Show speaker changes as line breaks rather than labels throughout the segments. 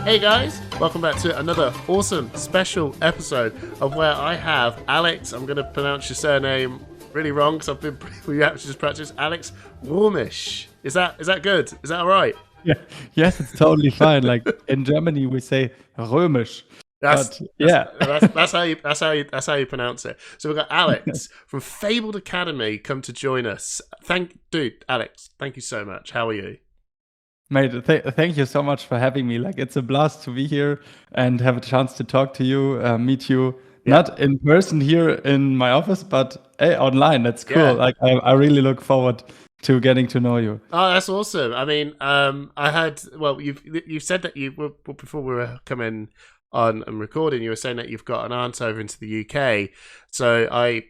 Hey guys, welcome back to another awesome special episode of where I have Alex. I'm going to pronounce your surname really wrong because we actually just practiced. Alex Warmish. Is that good? Is that all right?
Yeah. Yes, it's totally fine. Like in Germany, we say Römisch.
That's how you pronounce it. So we've got Alex from Fabled Academy come to join us. Alex, thank you so much. How are you?
Mate, thank you so much for having me. Like, it's a blast to be here and have a chance to talk to you, meet you, not in person here in my office, but online. That's cool.
Yeah.
Like, I really look forward to getting to know you.
Oh, that's awesome. I mean, you've said that before we were coming on and recording, you were saying that you've got an aunt over into the UK. So I'd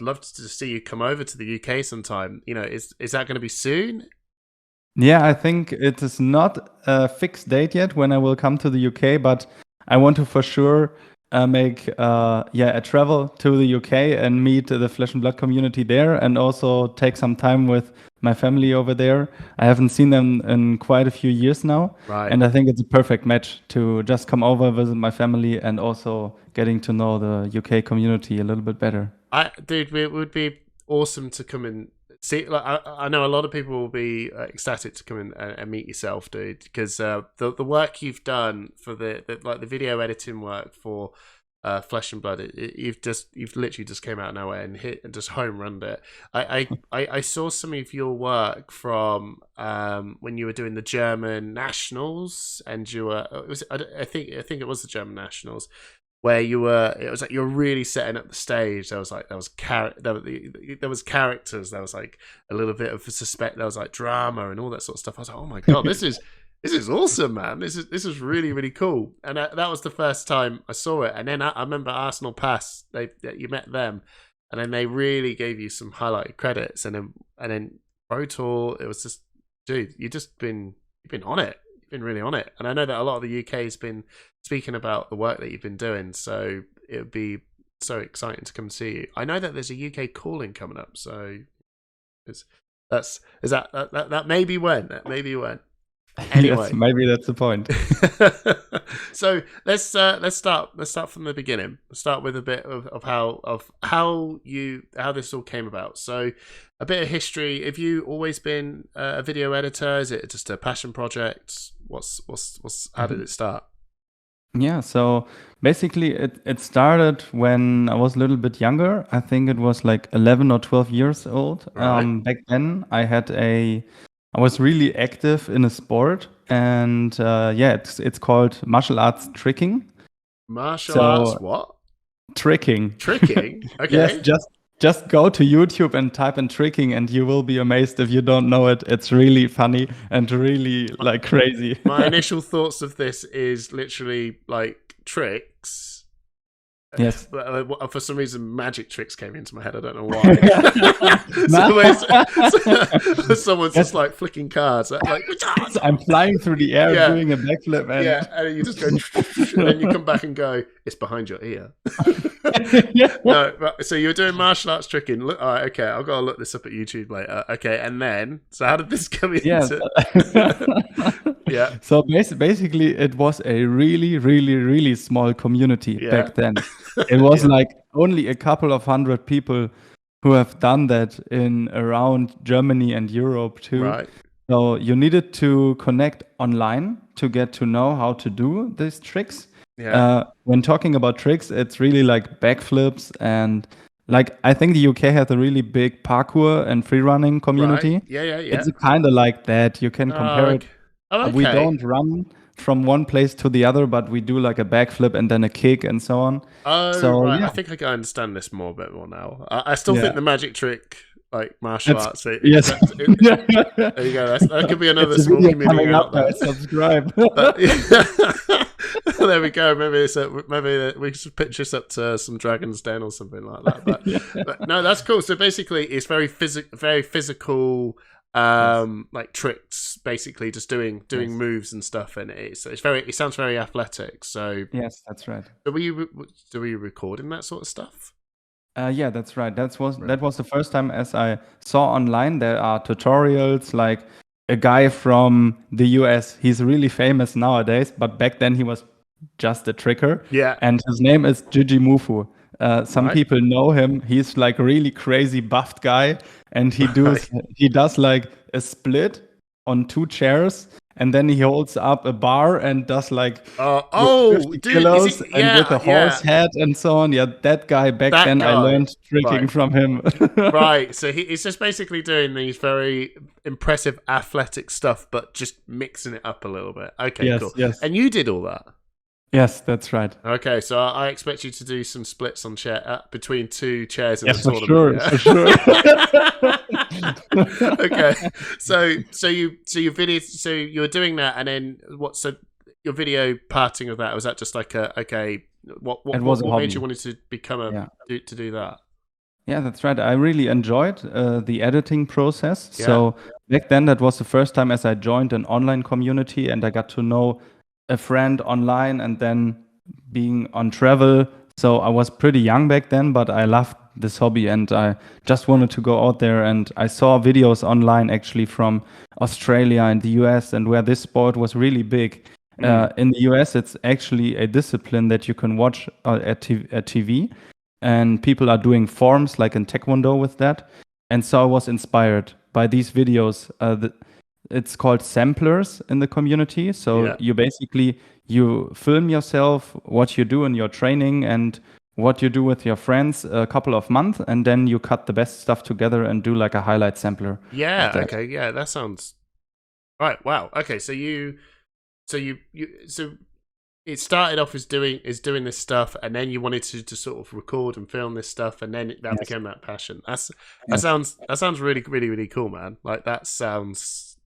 love to see you come over to the UK sometime. You know, is that going to be soon?
Yeah, I think it is not a fixed date yet when I will come to the UK, but I want to for sure make a travel to the UK and meet the Flesh and Blood community there, and also take some time with my family over there. I haven't seen them in quite a few years now,
right?
And I think it's a perfect match to just come over, visit my family, and also getting to know the UK community a little bit better.
It would be awesome to come and see. Like, I know a lot of people will be ecstatic to come in and meet yourself, dude, because the work you've done for the video editing work for Flesh and Blood, you've literally just came out of nowhere and hit and just home runned it. I saw some of your work from when you were doing the German Nationals, and I think it was the German Nationals, where it was like you're really setting up the stage. There was characters. There was like a little bit of suspect. There was like drama and all that sort of stuff. I was like, oh my god, this is awesome, man. This is really, really cool. And that was the first time I saw it. And then I remember Arsenal Pass. You met them, and then they really gave you some highlighted credits. And then Pro Tour. It was just, dude, you've been on it. You've been really on it. And I know that a lot of the UK has been speaking about the work that you've been doing. So it would be so exciting to come see you. I know that there's a UK calling coming up. So that may be when. That may be when. Anyway,
yes, maybe that's the point.
So let's start from the beginning. Let's start with a bit of how this all came about. So a bit of history. Have you always been a video editor? Is it just a passion project? How did it start?
Yeah, so basically it started when I was a little bit younger. I think it was like 11 or 12 years old.
Right.
Back then I was really active in a sport, and it's called martial arts tricking.
Martial arts what?
Tricking.
Tricking? Okay.
Yes, just go to YouTube and type in tricking, and you will be amazed if you don't know it. It's really funny and really like crazy.
My initial thoughts of this is literally like tricks.
Yes.
But for some reason, magic tricks came into my head. I don't know why. Someone's just like flicking cards. Like,
I'm flying through the air doing a backflip.
And you just go, and then you come back and go, it's behind your ear. No, but, so you're doing martial arts tricking. Look, all right, okay, I've got to look this up at YouTube later. Okay, and then, so how did this come into? Yeah.
So basically, it was a really, really, really small community back then. It was like only a couple of hundred people who have done that in around Germany and Europe too.
Right.
So you needed to connect online to get to know how to do these tricks.
Yeah.
When talking about tricks, it's really like backflips, and like I think the UK has a really big parkour and free running community.
Right. Yeah.
It's kind of like that. You can compare it.
Okay.
We don't run from one place to the other, but we do like a backflip and then a kick and so on.
Oh,
so,
right.
Yeah.
I think I can understand this a bit more now. I still think the magic trick, like martial arts. There you go. That could be another small community out there.
Subscribe.
There we go. Maybe we should pitch this up to some Dragon's Den or something like that. But no, that's cool. So basically, it's very physical. Like tricks, basically just doing moves and stuff, and it sounds very athletic. So
yes, that's right.
Were you recording that sort of stuff?
Yeah, that's right. That was the first time as I saw online. There are tutorials like a guy from the US. He's really famous nowadays, but back then he was just a tricker.
Yeah.
And his name is Gigi Mufu. Some
Right.
people know him. He's like really crazy buffed guy, and
Right.
he does like a split on two chairs, and then he holds up a bar and does like with
Oh,
50
dude, is
kilos
he?
and with
Yeah,
a
yeah.
horse head and so on. Yeah, that guy back
That
then I
guy.
learned tricking
Right.
from him.
Right. So he's just basically doing these very impressive athletic stuff, but just mixing it up a little bit. Okay,
Yes,
cool.
yes.
And you did all that.
Yes, that's right.
Okay, so I expect you to do some splits on between two chairs in
Yes,
the
for sure,
tournament.
for sure.
Yeah? Okay, so you video, so you were doing that, and then what? So your video parting of that, was that just like a okay? What
It was a
what made
hobby.
you wanted to become
Yeah.
to do that?
Yeah, that's right. I really enjoyed the editing process.
Yeah.
So back then, that was the first time as I joined an online community and I got to know a friend online and then being on travel. So I was pretty young back then, but I loved this hobby and I just wanted to go out there. And I saw videos online actually from Australia and the US and where this sport was really big. In the US, it's actually a discipline that you can watch at TV. And people are doing forms like in Taekwondo with that. And so I was inspired by these videos. It's called samplers in the community. So
Yeah.
you film yourself, what you do in your training and what you do with your friends a couple of months, and then you cut the best stuff together and do like a highlight sampler.
Yeah.
of that.
Okay. Yeah. That sounds right. Wow. Okay. So it started off as doing this stuff, and then you wanted to sort of record and film this stuff, and then that
Yes.
became that passion. That
Yes.
sounds really really really cool, man. Like that sounds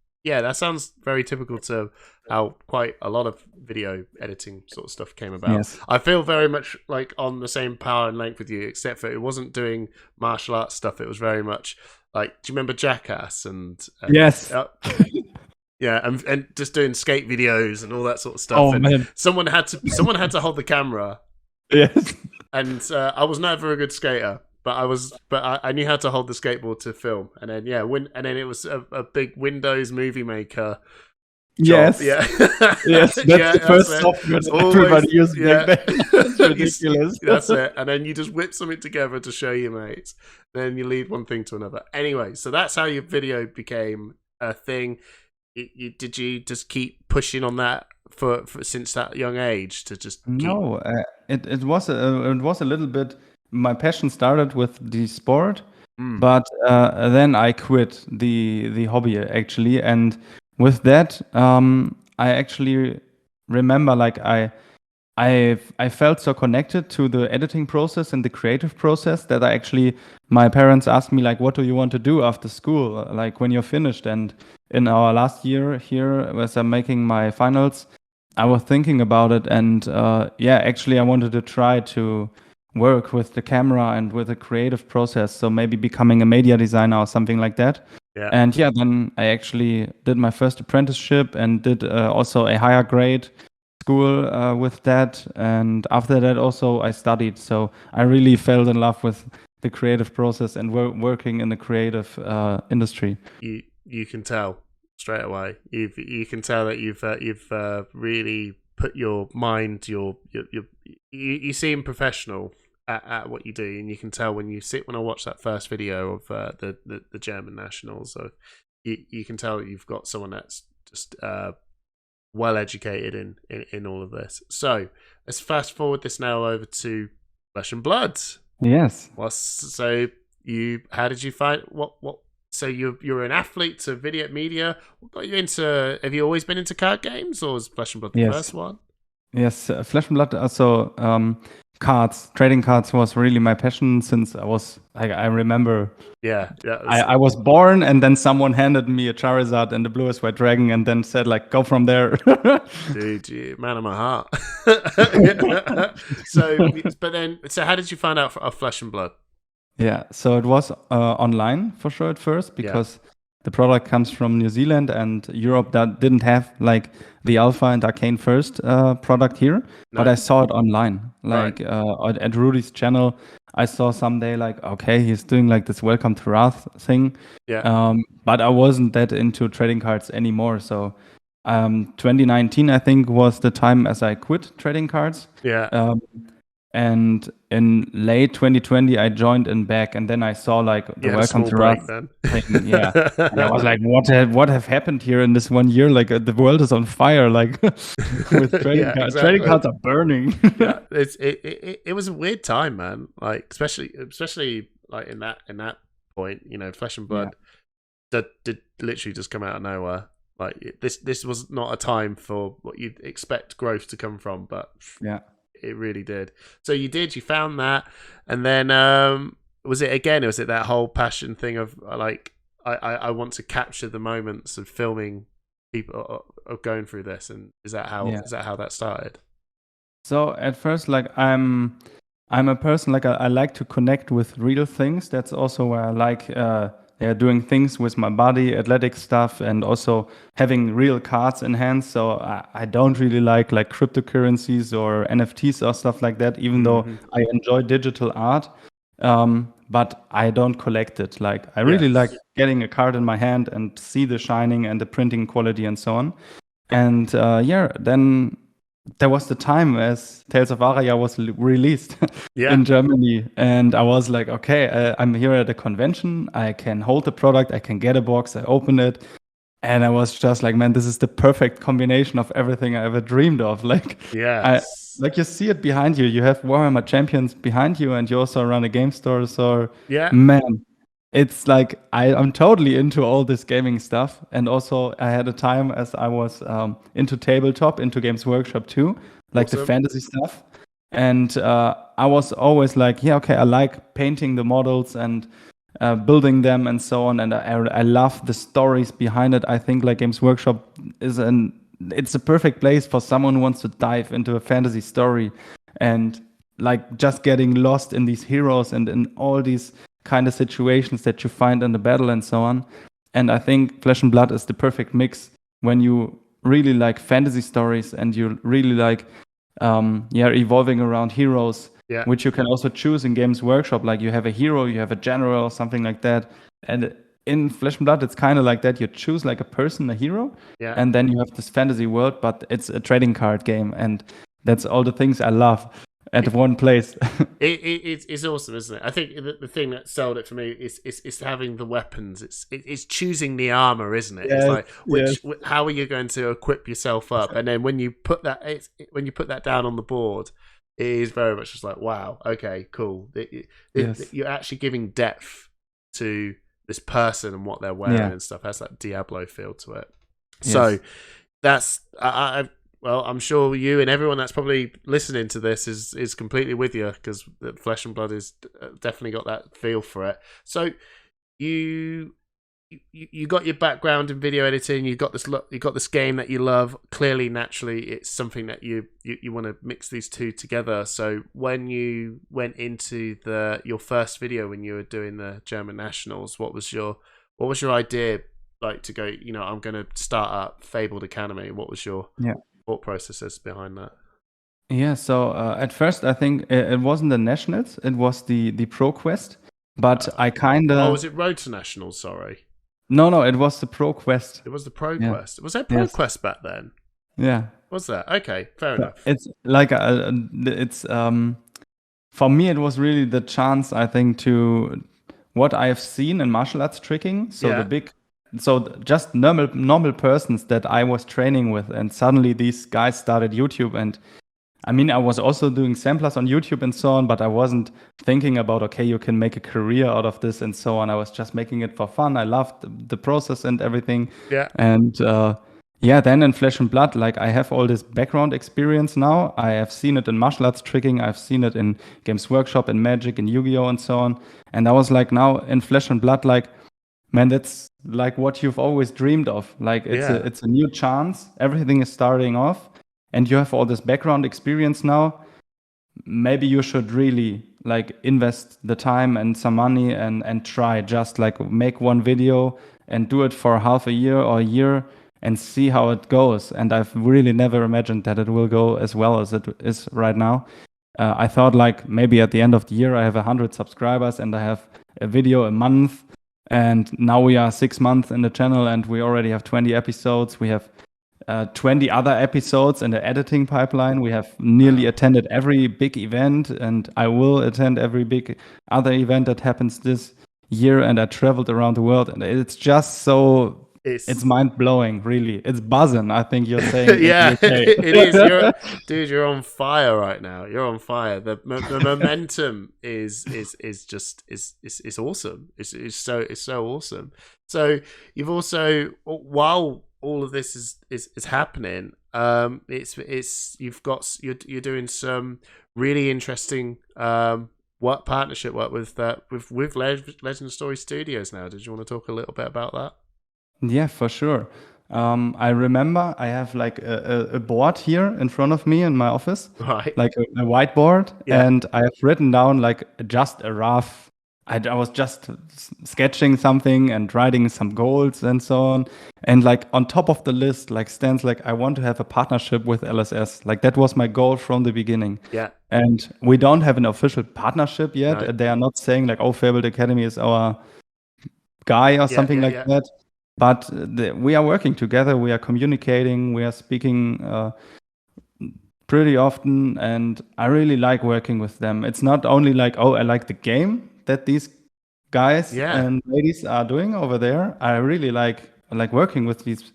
very typical to how quite a lot of video editing sort of stuff came about.
Yes.
I feel very much like on the same power and length with you, except for it wasn't doing martial arts stuff. It was very much like, do you remember Jackass and
Yes.
yeah, and just doing skate videos and all that sort of stuff.
Oh,
and
man.
someone had to hold the camera,
Yes.
and I was never a good skater, but I knew how to hold the skateboard to film. And then and then it was a big Windows Movie Maker job.
Yes.
Yeah.
Yes. That's
Yeah,
the first
it.
software
It's
that everybody used
yeah.
back then. It's ridiculous.
That's it. And then you just whip something together to show your mates. Then you lead one thing to another. Anyway, so that's how your video became a thing. Did you just keep pushing on that for since that young age to just keep...
No, it was a little bit. My passion started with the sport, but then I quit the hobby actually, and with that, I actually remember like I felt so connected to the editing process and the creative process that my parents asked me like, what do you want to do after school, like when you're finished? And in our last year here, as I'm making my finals, I was thinking about it, and actually I wanted to try to work with the camera and with the creative process, so maybe becoming a media designer or something like that.
Yeah.
And then I actually did my first apprenticeship and did also a higher grade school with that, and after that also I studied, so I really fell in love with the creative process and working in the creative industry.
You can tell straight away. You can tell that you've really put your mind, you seem professional at what you do, and you can tell when I watch that first video of the German nationals. So you can tell that you've got someone that's just well educated in all of this. So let's fast forward this now over to Flesh and Blood.
Yes.
How did you find what? So you're an athlete to video media. What got you into? Have you always been into card games, or was Flesh and Blood the first one?
Yes, Flesh and Blood. Also, trading cards was really my passion since I remember.
Yeah.
I was born, and then someone handed me a Charizard and the Bluest White Dragon, and then said like, "Go from there."
Dude, you man of my heart. So how did you find out of Flesh and Blood?
Yeah, so it was online for sure at first, because the product comes from New Zealand, and Europe that didn't have like the Alpha and Arcane First product here, but
No.
I saw it online,
Right.
like at Rudy's channel. I saw someday like, okay, he's doing like this Welcome to Wrath thing,
Yeah.
but I wasn't that into trading cards anymore. So 2019, I think, was the time as I quit trading cards.
Yeah.
And in late 2020, I joined in back, and then I saw like the
You had a
Welcome
small
to
break
Wrath
then.
thing. Yeah. And I was like, what have happened here in this 1 year? Like the world is on fire, like with trading
Yeah,
cards. Trading
exactly.
cards are burning.
Yeah, it was a weird time, man. Like especially like in that point, you know, Flesh and
Yeah.
Blood that did literally just come out of nowhere. Like this was not a time for what you'd expect growth to come from, but
Yeah.
it really did. So you found that, and then was it again? Was it that whole passion thing of like I want to capture the moments of filming people of going through this, and is that how that started?
So at first, like I'm a person like I like to connect with real things. That's also where I like doing things with my body, athletic stuff, and also having real cards in hand. So I don't really like cryptocurrencies or NFTs or stuff like that, even though I enjoy digital art. But I don't collect it. Like I really like getting a card in my hand and see the shining and the printing quality and so on. And then there was the time as Tales of Aria was released in Germany, and I was like, okay, I'm here at a convention. I can hold the product. I can get a box. I open it, and I was just like, man, this is the perfect combination of everything I ever dreamed of. Like, you see it behind you. You have Warhammer Champions behind you, and you also run a game store. So, man, it's like I'm totally into all this gaming stuff. And also, I had a time as I was into tabletop, into Games Workshop too, like the fantasy stuff. And I was always like, yeah, okay, I like painting the models and building them and so on. And I love the stories behind it. I think like Games Workshop it's a perfect place for someone who wants to dive into a fantasy story and like just getting lost in these heroes and in all these kind of situations that you find in the battle and so on. And I think Flesh and Blood is the perfect mix when you really like fantasy stories and you really like evolving around heroes, which you can also choose in Games Workshop. Like you have a hero, you have a general, something like that. And in Flesh and Blood, it's kind of like that. You choose like a person, a hero, and then you have this fantasy world, but it's a trading card game. And that's all the things I love at one place.
It's awesome, isn't it? I think the thing that sold it for me is having the weapons. It's choosing the armor, isn't it?
Yes,
it's like how are you going to equip yourself up? And then when you put that down on the board, it is very much just like, wow, okay, cool. You're actually giving depth to this person and what they're wearing and stuff. Has that Diablo feel to it.
Yes.
So that's well, I'm sure you and everyone that's probably listening to this is completely with you, because Flesh and Blood is definitely got that feel for it. So you got your background in video editing. You got this game that you love. Clearly, naturally, it's something that you want to mix these two together. So when you went into your first video when you were doing the German Nationals, what was your idea like to go? You know, I'm going to start up Fabled Academy. What was your thought processes behind that?
Yeah, so at first I think it wasn't the Nationals, it was the Pro Quest, but I kind of...
Oh, was it Road to Nationals, sorry?
No, it was the Pro Quest.
It was the Pro Quest. Was there Pro Quest back then?
Yeah.
Was that? Okay, fair enough.
It's like, for me it was really the chance, I think, to what I've seen in martial arts tricking, so just normal persons that I was training with, and suddenly these guys started YouTube. And I mean, I was also doing samplers on YouTube and so on, but I wasn't thinking about, okay, you can make a career out of this and so on. I was just making it for fun. I loved the process and everything.
Yeah.
And then in Flesh and Blood, like I have all this background experience now. I have seen it in martial arts tricking. I've seen it in Games Workshop and Magic and Yu-Gi-Oh! And so on. And I was like, now in Flesh and Blood, like, man, that's like what you've always dreamed of. Like it's a new chance. Everything is starting off, and you have all this background experience now. Maybe you should really like invest the time and some money and try just like make one video and do it for half a year or a year and see how it goes. And I've really never imagined that it will go as well as it is right now. I thought like maybe at the end of the year I have 100 subscribers and I have a video a month. And now we are 6 months in the channel and we already have 20 episodes. We have 20 other episodes in the editing pipeline. We have nearly attended every big event, and I will attend every big other event that happens this year. And I traveled around the world, and it's just so it's mind blowing. Really, it's buzzing. I think you're saying.
Yeah, it is. Dude, you're on fire right now. You're on fire. The momentum is awesome. It's so awesome. So you've also, while all of this is happening, you're doing some really interesting partnership work with Legend Story Studios now. Did you want to talk a little bit about that?
Yeah, for sure. I remember I have like a board here in front of me in my office,
right?
Like a whiteboard,
Yeah.
and I have written down like just a rough. I was just sketching something and writing some goals and so on. And like on top of the list, like stands like I want to have a partnership with LSS. Like that was my goal from the beginning.
Yeah.
And we don't have an official partnership yet.
Right.
They are not saying like, oh, Fabled Academy is our guy or something like that. But we are working together. We are communicating. We are speaking pretty often. And I really like working with them. It's not only like, oh, I like the game that these guys and ladies are doing over there. I really like working with these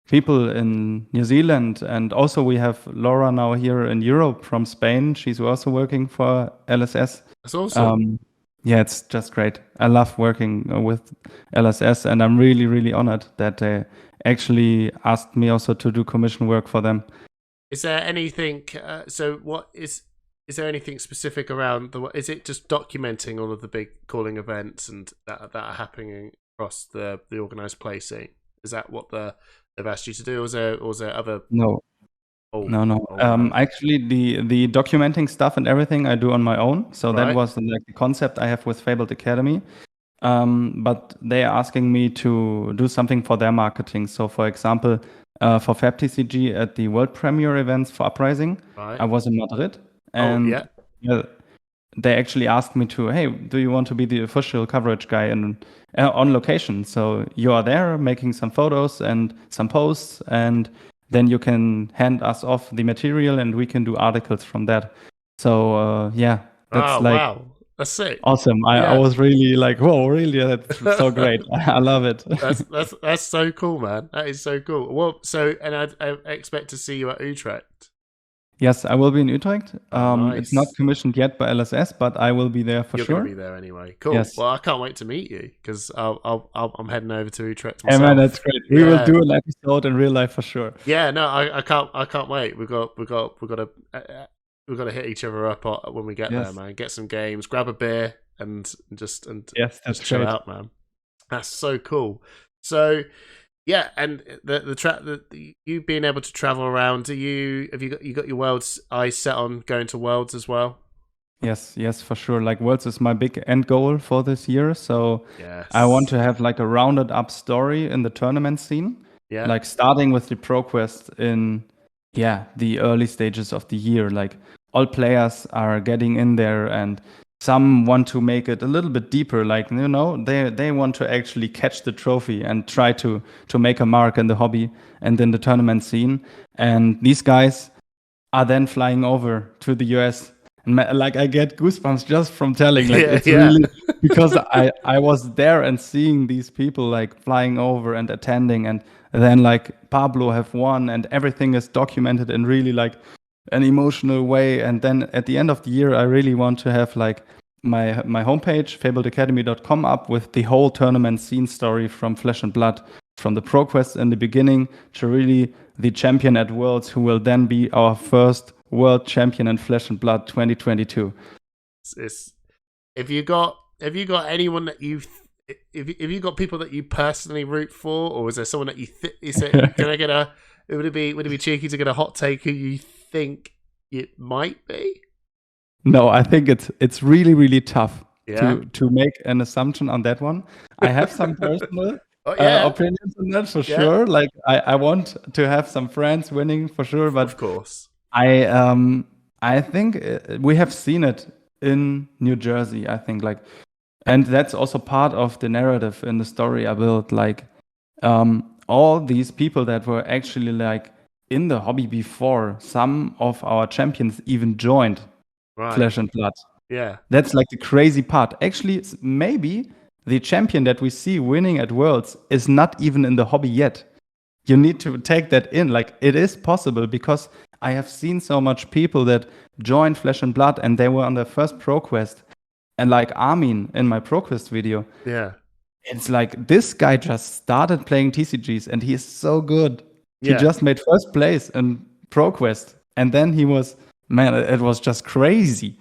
people in New Zealand, and also we have Laura now here in Europe from Spain. She's also working for LSS.
That's awesome.
Yeah, it's just great. I love working with LSS, and I'm really, really honored that they actually asked me also to do commission work for them.
Is there anything? Is there anything specific around is it just documenting all of the big calling events and that are happening across the organized play scene? Is that what they've asked you to do, or is there other?
No. Actually, the documenting stuff and everything I do on my own. So that was like the concept I have with Fabled Academy. But they are asking me to do something for their marketing. So, for example, for FabTCG at the world premiere events for Uprising, I was in Madrid. And they actually asked me to, hey, do you want to be the official coverage guy on location? So you are there making some photos and some posts, and then you can hand us off the material and we can do articles from that. So that's
wow, that's sick.
Awesome. I was really like, whoa, really? That's so great. I love it.
That's so cool, man. That is so cool. Well, and I expect to see you at Utrecht.
Yes, I will be in Utrecht.
Nice.
It's not commissioned yet by LSS, but I will be there for sure.
You're going to be there anyway. Cool.
Yes.
Well, I can't wait to meet you because I'm heading over to Utrecht myself.
Hey man, that's great. We will do an episode in real life for sure.
Yeah, no, I can't wait. We've got to hit each other up when we get there, man. Get some games, grab a beer, and just chill out, man. That's so cool. So. Yeah, and you being able to travel around, have you got your Worlds eyes set on going to Worlds as well?
Yes, for sure. Like Worlds is my big end goal for this year, so I want to have like a rounded up story in the tournament scene. Yeah, like starting with the ProQuest in the early stages of the year. Like all players are getting in there, and some want to make it a little bit deeper, like, you know, they want to actually catch the trophy and try to make a mark in the hobby and in the tournament scene. And these guys are then flying over to the US. And like I get goosebumps just from telling, like it's really because I was there and seeing these people like flying over and attending, and then like Pablo have won and everything is documented in really like an emotional way. And then at the end of the year, I really want to have like my homepage, fabledacademy.com, up with the whole tournament scene story from Flesh and Blood, from the ProQuest in the beginning to really the champion at Worlds, who will then be our first world champion in Flesh and Blood 2022.
Have you got anyone that have you got people that you personally root for, or is there someone that would it be cheeky to get a hot take who you think it might be?
No, I think it's really, really tough
Yeah.
to make an assumption on that one. I have some personal
Oh yeah.
opinions on that for
Yeah.
sure. Like I want to have some friends winning for sure,
Of
but
course.
I think we have seen it in New Jersey. I think like, and that's also part of the narrative in the story I built. Like all these people that were actually like in the hobby before, some of our champions even joined
Right.
Flesh and Blood.
Yeah.
That's like the crazy part. Actually, maybe the champion that we see winning at Worlds is not even in the hobby yet. You need to take that in. Like, it is possible because I have seen so much people that joined Flesh and Blood and they were on their first Pro Quest. And like Armin in my Pro Quest video,
Yeah.
it's like this guy just started playing TCGs and he is so good. He
Yeah.
just made first place in Pro Quest. And then he was, man, it was just crazy.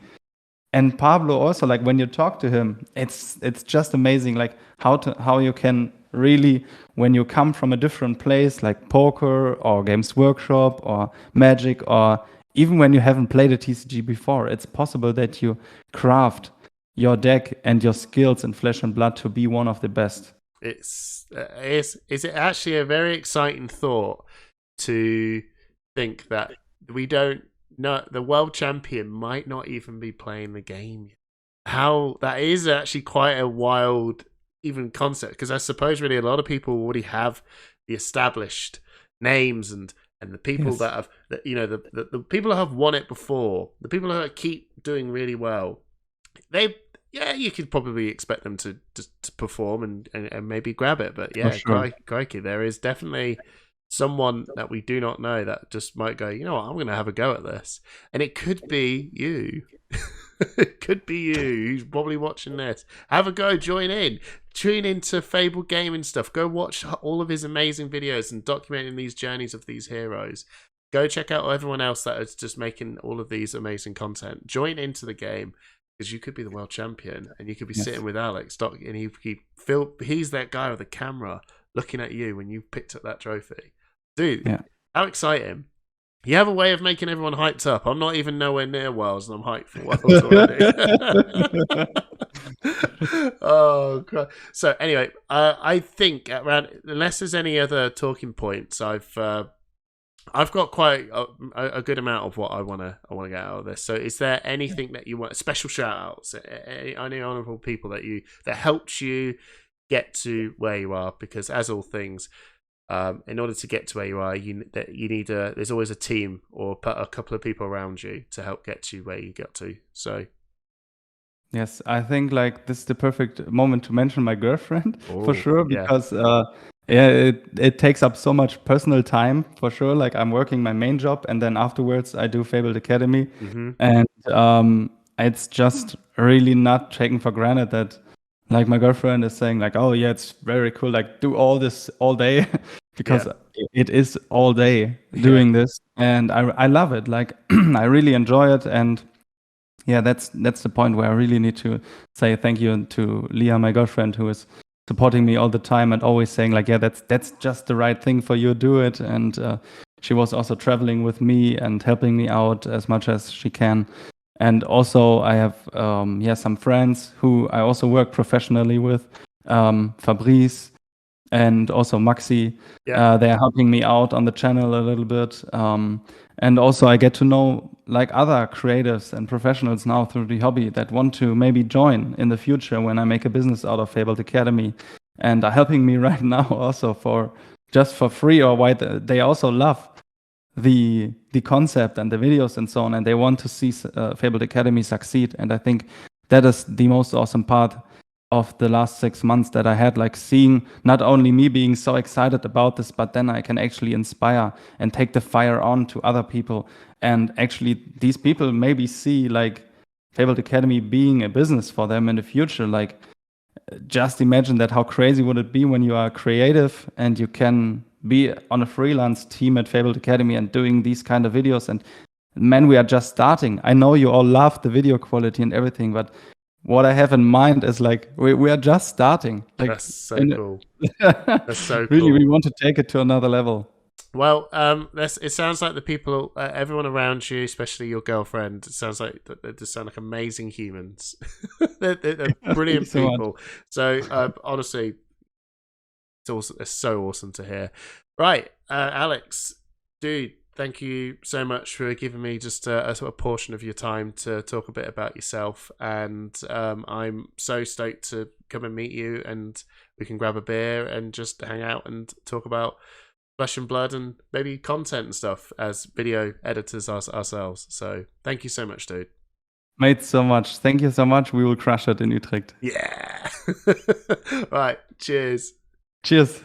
And Pablo also, like when you talk to him, it's just amazing, like how you can really, when you come from a different place, like poker or Games Workshop or Magic, or even when you haven't played a TCG before, it's possible that you craft your deck and your skills in Flesh and Blood to be one of the best.
Is it actually a very exciting thought to think that we don't know the world champion might not even be playing the game yet? How that is actually quite a wild even concept, because I suppose really a lot of people already have the established names and the people
Yes.
that have that the people that have won it before, the people that keep doing really well, they you could probably expect them to perform and maybe grab it. But yeah,
sure.
crikey, there is definitely someone that we do not know that just might go, you know what, I'm going to have a go at this. And it could be you. It could be you who's probably watching this. Have a go, join in. Tune into Fabled Gaming stuff. Go watch all of his amazing videos and documenting these journeys of these heroes. Go check out everyone else that is just making all of these amazing content. Join into the game, because you could be the world champion and you could be sitting with Alex and he's that guy with the camera looking at you when you picked up that trophy. Dude, how exciting. You have a way of making everyone hyped up. I'm not even nowhere near Worlds and I'm hyped for Worlds already. Oh, God. So anyway, I think unless there's any other talking points, I've got quite a good amount of what I want to get out of this. So, is there anything that you want? Special shout outs? Any honourable people that helped you get to where you are? Because as all things, in order to get to where you are, there's always a team or a couple of people around you to help get you where you got to. So.
Yes, I think like this is the perfect moment to mention my girlfriend for sure, because it takes up so much personal time for sure. Like I'm working my main job and then afterwards I do Fabled Academy, and it's just really not taken for granted that like my girlfriend is saying like, oh yeah, it's very cool, like do all this all day because it is all day doing this, and I love it. Like I really enjoy it, and yeah, that's the point where I really need to say thank you to Leah, my girlfriend, who is supporting me all the time and always saying like, yeah, that's just the right thing for you, do it. And she was also traveling with me and helping me out as much as she can. And also I have some friends who I also work professionally with, Fabrice and also Maxi. They are helping me out on the channel a little bit. And also I get to know like other creatives and professionals now through the hobby that want to maybe join in the future when I make a business out of Fabled Academy, and are helping me right now also for free, or why they also love the concept and the videos and so on, and they want to see Fabled Academy succeed. And I think that is the most awesome part of the last 6 months that I had, like seeing not only me being so excited about this, but then I can actually inspire and take the fire on to other people. And actually these people maybe see like Fabled Academy being a business for them in the future. Like just imagine that, how crazy would it be when you are creative and you can be on a freelance team at Fabled Academy and doing these kind of videos. And man, we are just starting. I know you all love the video quality and everything, but what I have in mind is like we are just starting. Like,
that's so cool. That's so
really,
cool.
we want to take it to another level.
Well, it sounds like the people, everyone around you, especially your girlfriend, it sounds like they just sound like amazing humans. They're
Thank you
brilliant
so much.
people. So honestly, it's so awesome to hear. Right, Alex, dude, thank you so much for giving me just a sort of portion of your time to talk a bit about yourself. And I'm so stoked to come and meet you, and we can grab a beer and just hang out and talk about Flesh and Blood and maybe content and stuff as video editors ourselves. So thank you so much, dude.
Mate, so much. Thank you so much. We will crush it in Utrecht.
Yeah. Right. Cheers.
Cheers.